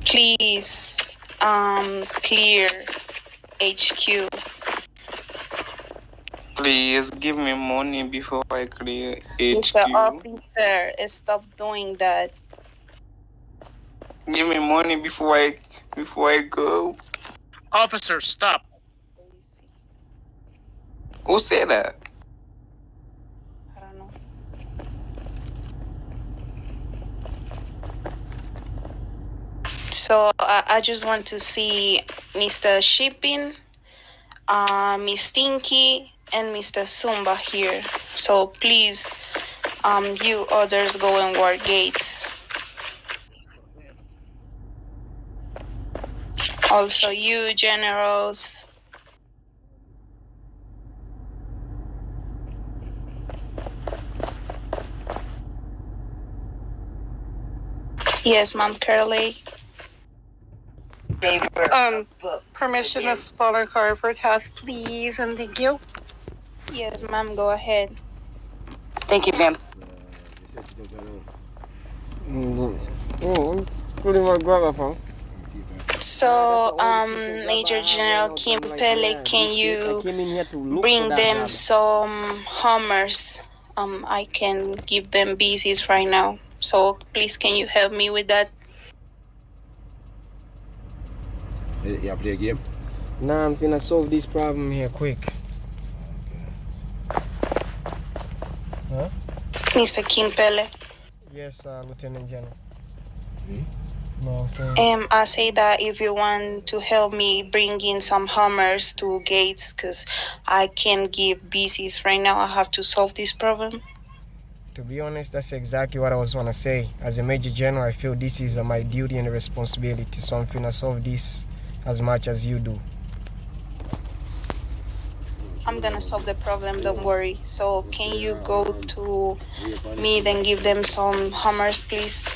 Please, clear HQ. Please give me money before I clear HQ. Mr. Officer, stop doing that. Give me money before I go. Officer, stop. Who said that? I don't know. So I just want to see Mr. Shipping, Miss Stinky, and Mr. Sumba here. So please, you others go and work gates. Also, you generals. Yes, Ma'am Curley. Permission to spawn a car for task, please, and thank you. Yes, ma'am, go ahead. Thank you, ma'am. So, Major General Kim Pele, can you bring them some Hummers? I can give them BCs right now. So please, can you help me with that? Yeah, play a game. Nah, I'm finna solve this problem here quick. Huh? Mr. Kim Pele. Yes, Lieutenant General. Hmm? No, I'm saying. I say that if you want to help me bring in some Hummers to Gates, because I can't give BCs right now. I have to solve this problem. To be honest, that's exactly what I was gonna say. As a Major General, I feel this is my duty and responsibility, so I'm finna solve this as much as you do. I'm gonna solve the problem, don't worry. So can you go to me and give them some Hummers, please?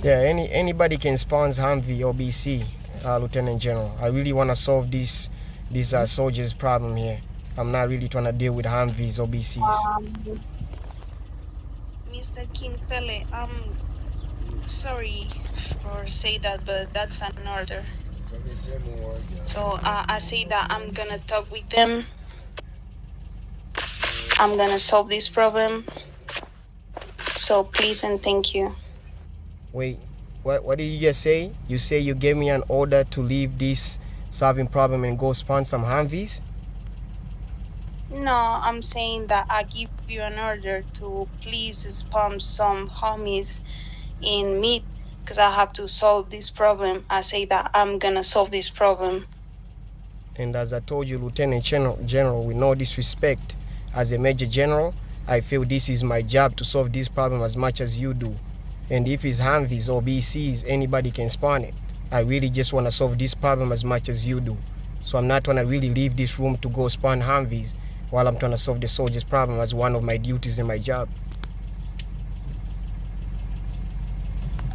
Yeah, anybody can sponsor Humvee or BC, Lieutenant General. I really wanna solve this soldiers' problem here. I'm not really trying to deal with Humvees or BCs. Mr. King Pele, I'm sorry for say that, but that's an order. So I say that I'm gonna talk with them. I'm gonna solve this problem. So please and thank you. Wait, what did you just say? You say you gave me an order to leave this solving problem and go spawn some Humvees? No, I'm saying that I give you an order to please spawn some homies in meat because I have to solve this problem. I say that I'm gonna solve this problem. And as I told you, Lieutenant General, with no disrespect, as a Major General, I feel this is my job to solve this problem as much as you do. And if it's Humvees or BCs, anybody can spawn it. I really just want to solve this problem as much as you do. So I'm not going to really leave this room to go spawn Humvees while I'm trying to solve the soldiers' problem as one of my duties in my job.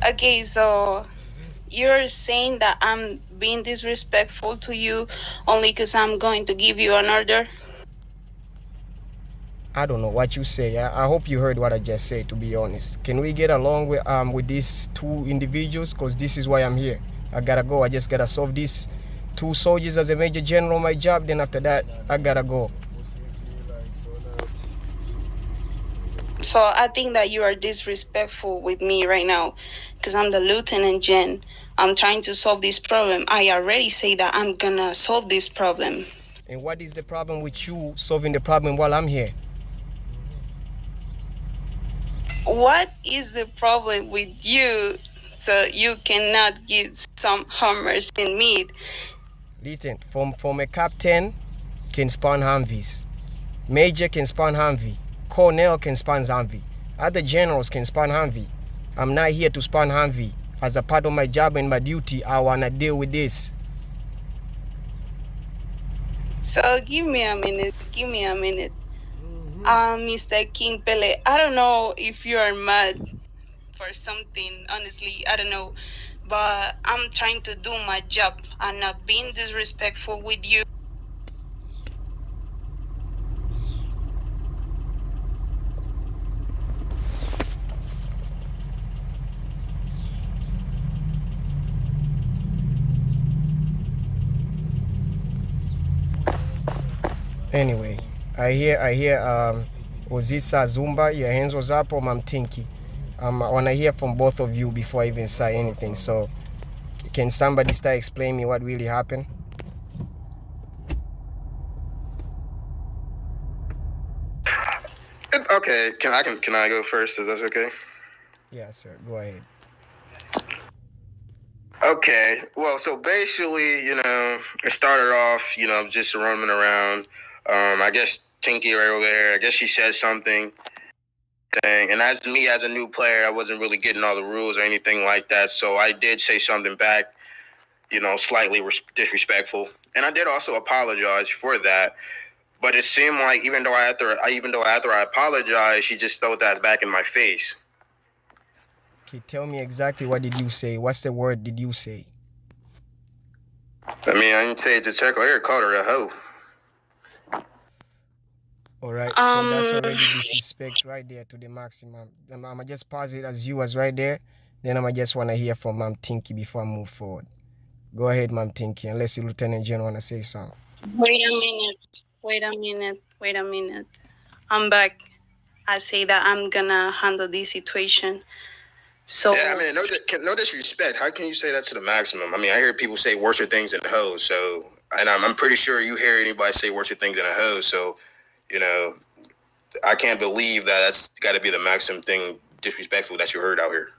Okay, so you're saying that I'm being disrespectful to you only because I'm going to give you an order? I don't know what you say. I hope you heard what I just said, to be honest. Can we get along with these two individuals? Because this is why I'm here. I gotta go. I just gotta solve these two soldiers as a Major General my job. Then after that, I gotta go. So I think that you are disrespectful with me right now because I'm the Lieutenant Gen. I'm trying to solve this problem. I already say that I'm gonna solve this problem. And what is the problem with you solving the problem while I'm here? What is the problem with you so you cannot give some Hummers in meat? Listen, from a captain can spawn Humvees. Major can spawn Humvee. Colonel can spawn Humvee. Other generals can spawn Humvee. I'm not here to spawn Humvee. As a part of my job and my duty, I wanna deal with this. So give me a minute. Mr. King Pele, I don't know if you are mad for something, honestly, I don't know. But I'm trying to do my job. I'm not being disrespectful with you. Anyway, I hear Uzisa Zumba, your hands was up, or Mam Tinky. I want to hear from both of you before I even say anything. So, can somebody start explaining me what really happened? Okay, can I go first? Is that okay? Yeah, sir. Go ahead. Okay. Well, so basically, it started off, just roaming around. I guess Tinky right over there. I guess she said something. And as a new player, I wasn't really getting all the rules or anything like that. So I did say something back, slightly disrespectful, and I did also apologize for that. But it seemed like even though after I apologized, she just threw that back in my face. Okay, tell me exactly what did you say? What's the word did you say? I mean, I didn't say it to check. I called her a hoe. All right, so that's already disrespect right there to the maximum. I'm gonna just pause it as you was right there. Then I'm just want to hear from Mam Tinky before I move forward. Go ahead, Mam Tinky, unless you Lieutenant General want to say something. Wait a minute. I'm back. I say that I'm gonna handle this situation. So yeah, I mean, no disrespect. How can you say that to the maximum? I mean, I hear people say worser things than hoes. So, and I'm pretty sure you hear anybody say worser things than a hoe. So, I can't believe that that's got to be the maximum thing disrespectful that you heard out here.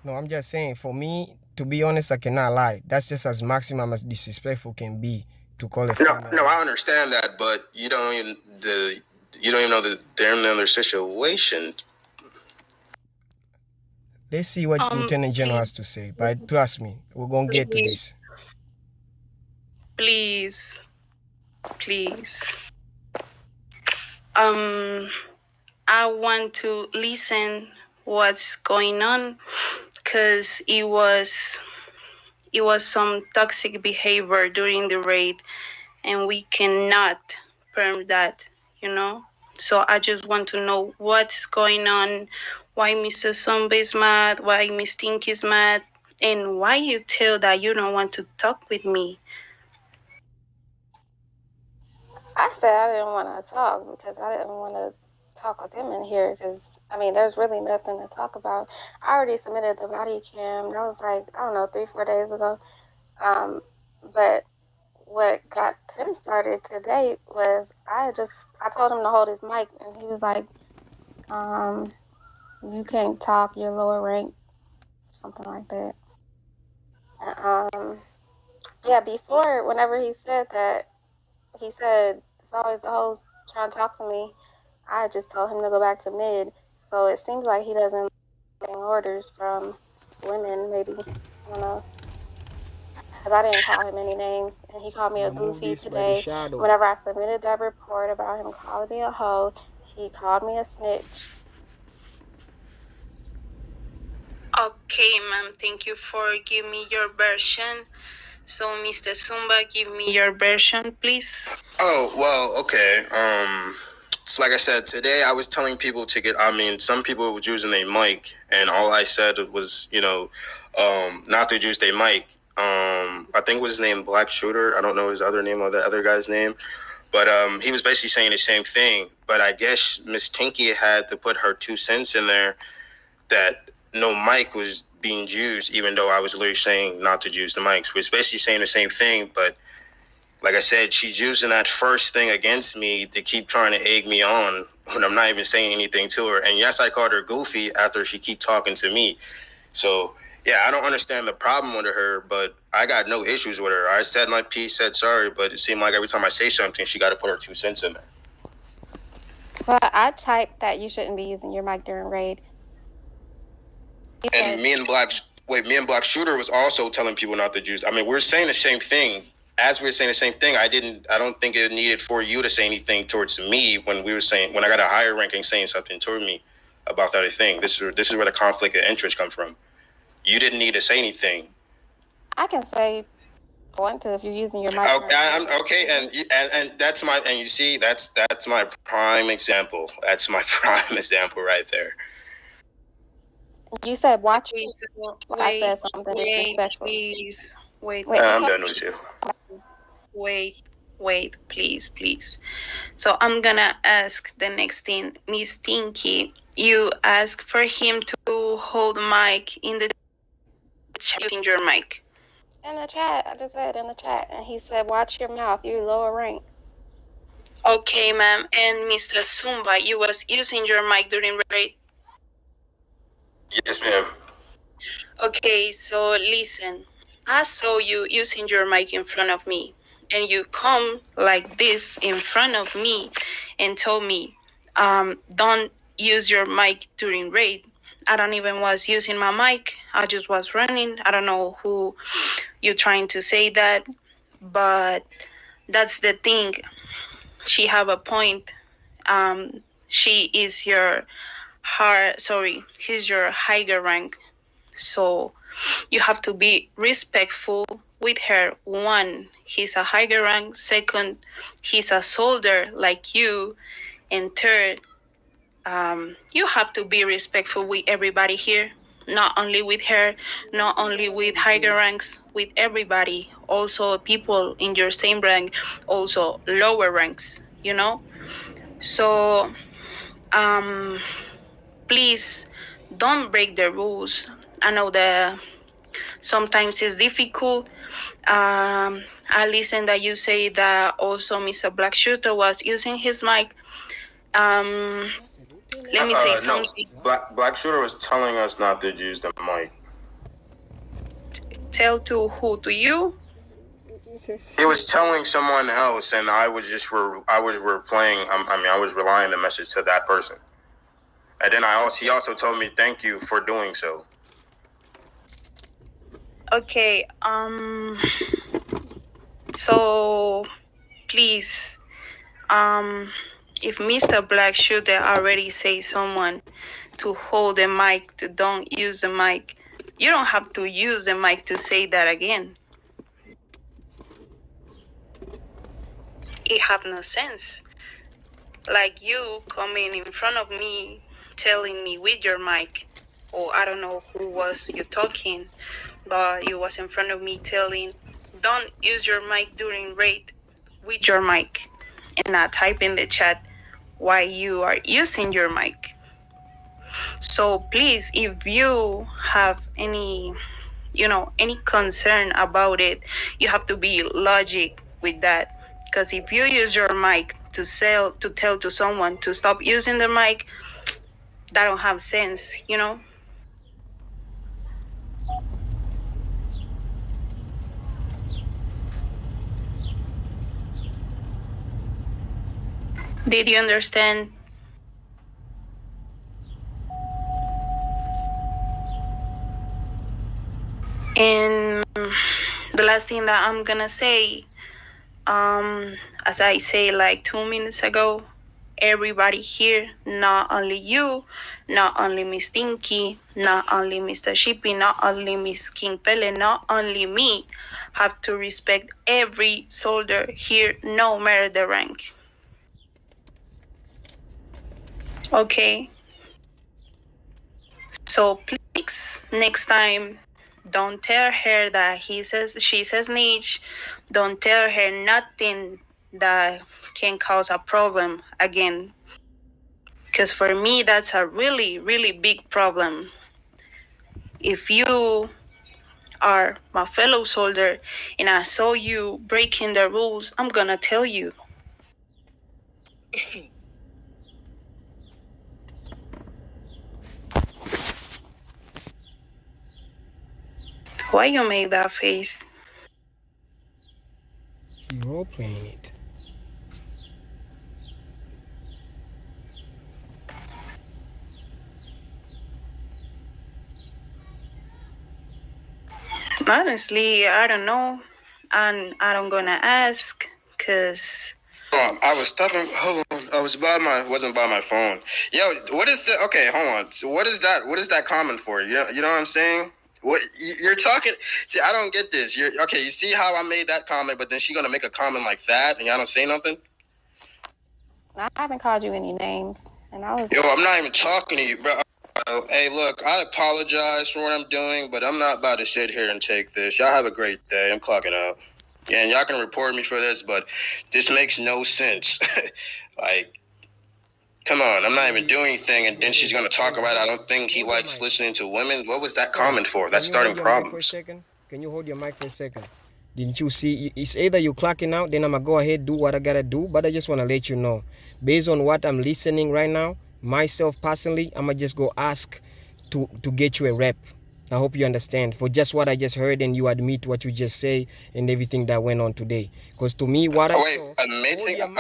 No, I'm just saying, for me, to be honest, I cannot lie. That's just as maximum as disrespectful can be to call it. No, I understand that, but you don't even know their situation. Let's see what Lieutenant General has to say. But trust me, we're gonna get to this. Please. I want to listen what's going on, because it was some toxic behavior during the raid, and we cannot permit that, So I just want to know what's going on, why Mr. Zumba is mad, why Miss Tinky is mad, and why you tell that you don't want to talk with me. I said I didn't want to talk because I didn't want to talk with him in here because, there's really nothing to talk about. I already submitted the body cam. That was 3-4 days ago. But what got him started today was I told him to hold his mic, and he was like, you can't talk, you're lower rank, something like that. Before, whenever he said that, he said, it's always the hoes trying to talk to me. I just told him to go back to mid. So it seems like he doesn't get orders from women, maybe. I don't know. Because I didn't call him any names. And he called me a goofy today. Whenever I submitted that report about him calling me a hoe, he called me a snitch. Okay, ma'am. Thank you for giving me your version. So, Mr. Zumba, give me your version, please. Oh, well, okay. So like I said, today I was telling people some people were using their mic, and all I said was, not to use their mic. I think it was his name Black Shooter. I don't know his other name or the other guy's name. But he was basically saying the same thing. But I guess Miss Tinky had to put her 2 cents in there that no mic was being used, even though I was literally saying not to use the mics. We're basically saying the same thing, but like I said, she's using that first thing against me to keep trying to egg me on when I'm not even saying anything to her. And yes, I called her goofy after she keep talking to me. So, yeah, I don't understand the problem with her, but I got no issues with her. I said my piece, said sorry, but it seemed like every time I say something, she got to put her 2 cents in there. Well, I typed that you shouldn't be using your mic during raid. And me and Black Shooter was also telling people not to use. We're saying the same thing. As we were saying the same thing, I don't think it needed for you to say anything towards me when I got a higher ranking saying something toward me about that thing. This is where the conflict of interest come from. You didn't need to say anything. I can say want to if you're using your mic. Okay, and that's my prime example. That's my prime example right there. You said watch. I said something disrespectful. Please, wait. I'm done with you. Wait. wait, please. So I'm gonna ask the next thing. Miss Stinky, you ask for him to hold the mic in the chat using your mic. In the chat, I just said in the chat, and he said, "Watch your mouth. You lower rank." Okay, ma'am. And Mr. Zumba, you was using your mic during raid. Yes, ma'am. Okay, so listen. I saw you using your mic in front of me, and you come like this in front of me and told me, don't use your mic during raid. I don't even was using my mic. I just was running. I don't know who you're trying to say that, but that's the thing. She have a point. She is your he's your higher rank. So you have to be respectful with her. One, he's a higher rank. Second, he's a soldier like you. And third, you have to be respectful with everybody here. Not only with her, not only with higher ranks, with everybody. Also people in your same rank, also lower ranks, you know? So, please don't break the rules. I know that sometimes it's difficult. I listen that you say that also Mr. Black Shooter was using his mic. Let me say something. No. Black Shooter was telling us not to use the mic. Tell to who? To you? He was telling someone else, and I was replying. I was relying the message to that person. And then he also told me thank you for doing so. Okay. So please, if Mr. Black Shooter already say someone to hold the mic, to don't use the mic, you don't have to use the mic to say that again. It have no sense. Like you coming in front of me, telling me with your mic, or I don't know who was you talking, but you was in front of me telling, don't use your mic during raid with your mic. And I type in the chat why you are using your mic. So please, if you have any concern about it, you have to be logic with that. Because if you use your mic to tell to someone to stop using the mic, that don't have sense, you know? Did you understand? And the last thing that I'm gonna say, as I say like 2 minutes ago, everybody here, not only you, not only Miss Stinky, not only Mr. Shippy, not only Miss King Pele, not only me, have to respect every soldier here, no matter the rank. Okay? So please, next time, don't tell her that she's a snitch. Don't tell her nothing that can cause a problem again. Because for me, that's a really, really big problem. If you are my fellow soldier and I saw you breaking the rules, I'm gonna tell you. Why you made that face? He role playing it. Honestly, I don't know. And I don't gonna ask, cause I was stuffing. Hold on. I wasn't by my phone. Yo, what is the? Okay, hold on. So what is that? What is that comment for? You know what I'm saying? What you're talking? See, I don't get this. You're okay. You see how I made that comment, but then she gonna make a comment like that, and y'all don't say nothing. I haven't called you any names, and I was. Yo, I'm not even talking to you, bro. Hey, look, I apologize for what I'm doing, but I'm not about to sit here and take this. Y'all have a great day. I'm clocking out. and y'all can report me for this, but this makes no sense. Like, come on, I'm not even doing anything, and then she's gonna talk about, I don't think he likes listening to women. What was that comment for? That's starting problems. Can you hold your mic for a second? Didn't you see? It's either you clocking out, then I'm gonna go ahead do what I gotta do. But I just wanna let you know, based on what I'm listening right now, myself personally, I'm gonna just go ask to get you a rep. I hope you understand for just what I just heard, and you admit what you just say and everything that went on today. Because to me, what I saw, admitting.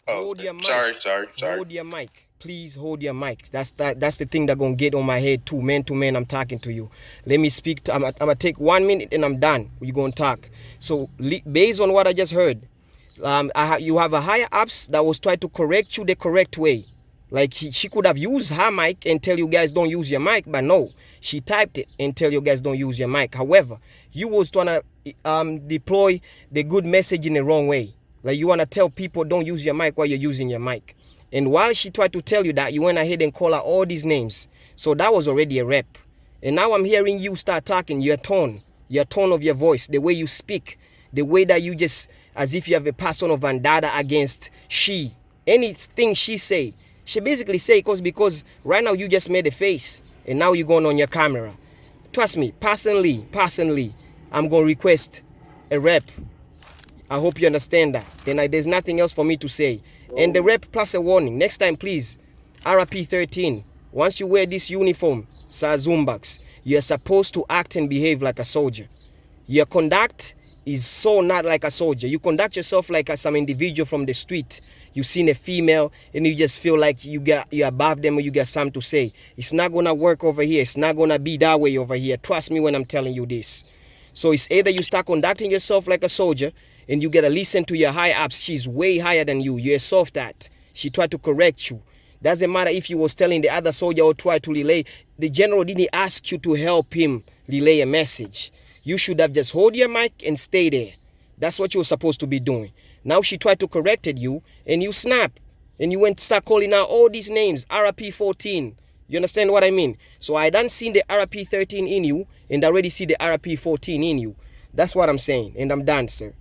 Hold your mic. Sorry. Hold your mic. Please hold your mic. That's the thing that gonna get on my head too. Man to man, I'm talking to you. Let me speak. I'm gonna take 1 minute and I'm done. We're gonna talk. So based on what I just heard, you have a higher ups that was trying to correct you the correct way. Like she could have used her mic and tell you guys don't use your mic, but no, she typed it and tell you guys don't use your mic. However, you was trying to deploy the good message in the wrong way. Like you wanna tell people don't use your mic while you're using your mic. And while she tried to tell you that, you went ahead and called her all these names. So that was already a rep. And now I'm hearing you start talking, your tone of your voice, the way you speak, the way that you just, as if you have a personal vendetta against she. Anything she say, she basically say because right now you just made a face and now you're going on your camera. Trust me, personally, I'm going to request a rep. I hope you understand that. Then there's nothing else for me to say. And the rep plus a warning. Next time, please, RP 13. Once you wear this uniform, Sir Zumbax, you're supposed to act and behave like a soldier. Your conduct is so not like a soldier. You conduct yourself like some individual from the street. You seen a female and you just feel like you're above them or you got something to say. It's not going to work over here. It's not going to be that way over here. Trust me when I'm telling you this. So it's either you start conducting yourself like a soldier and you gotta listen to your high ups. She's way higher than you. You're soft at. She tried to correct you. Doesn't matter if you was telling the other soldier or try to relay. The general didn't ask you to help him relay a message. You should have just hold your mic and stay there. That's what you were supposed to be doing. Now she tried to correct you and you snap. And you went to start calling out all these names. RP 14. You understand what I mean? So I done seen the RP 13 in you and I already see the RP 14 in you. That's what I'm saying. And I'm done, sir.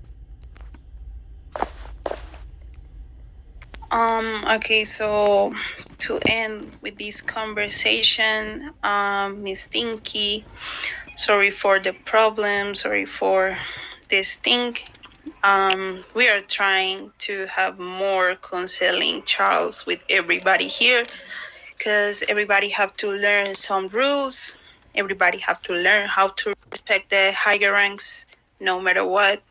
Okay, so to end with this conversation, Miss Stinky, sorry for the problem, sorry for this thing. We are trying to have more counseling, Charles, with everybody here, because everybody have to learn some rules. Everybody have to learn how to respect the higher ranks, no matter what.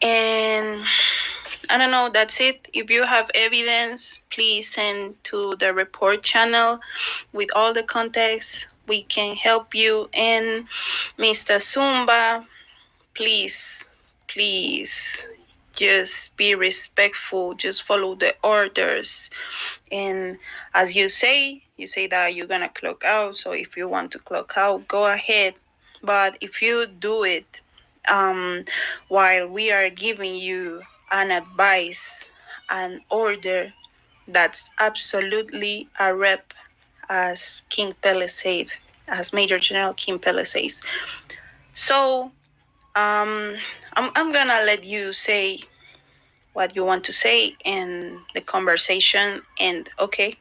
And I don't know, that's it. If you have evidence, please send to the report channel with all the context. We can help you. And Mr. Zumba, please, just be respectful. Just follow the orders. And as you say that you're going to clock out. So if you want to clock out, go ahead. But if you do it while we are giving you an advice, an order, that's absolutely a rep, as King Pele said, as Major General King Pele says. So I'm gonna let you say what you want to say in the conversation, and okay.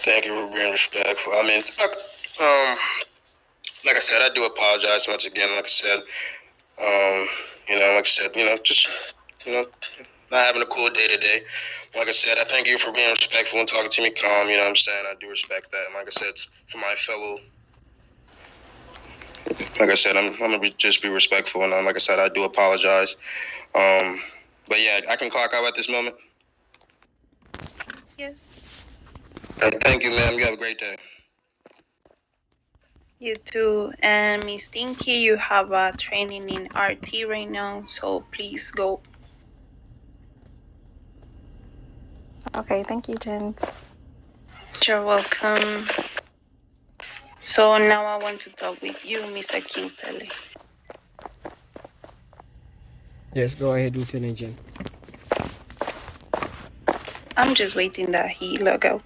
Thank you for being respectful. I mean, like I said, I do apologize once again. Like I said, just, not having a cool day today. Like I said, I thank you for being respectful and talking to me calm. You know what I'm saying? I do respect that. And like I said, for my fellow, like I said, I'm going to just be respectful. And like I said, I do apologize. But yeah, I can clock out at this moment. Yes. Thank you, ma'am. You have a great day. You too. And Miss Stinky, you have a training in RT right now, so please go. Okay, thank you, Jens. You're welcome. So now I want to talk with you, Mr. King Pele. Yes, go ahead, Lieutenant Jen. I'm just waiting that he log out.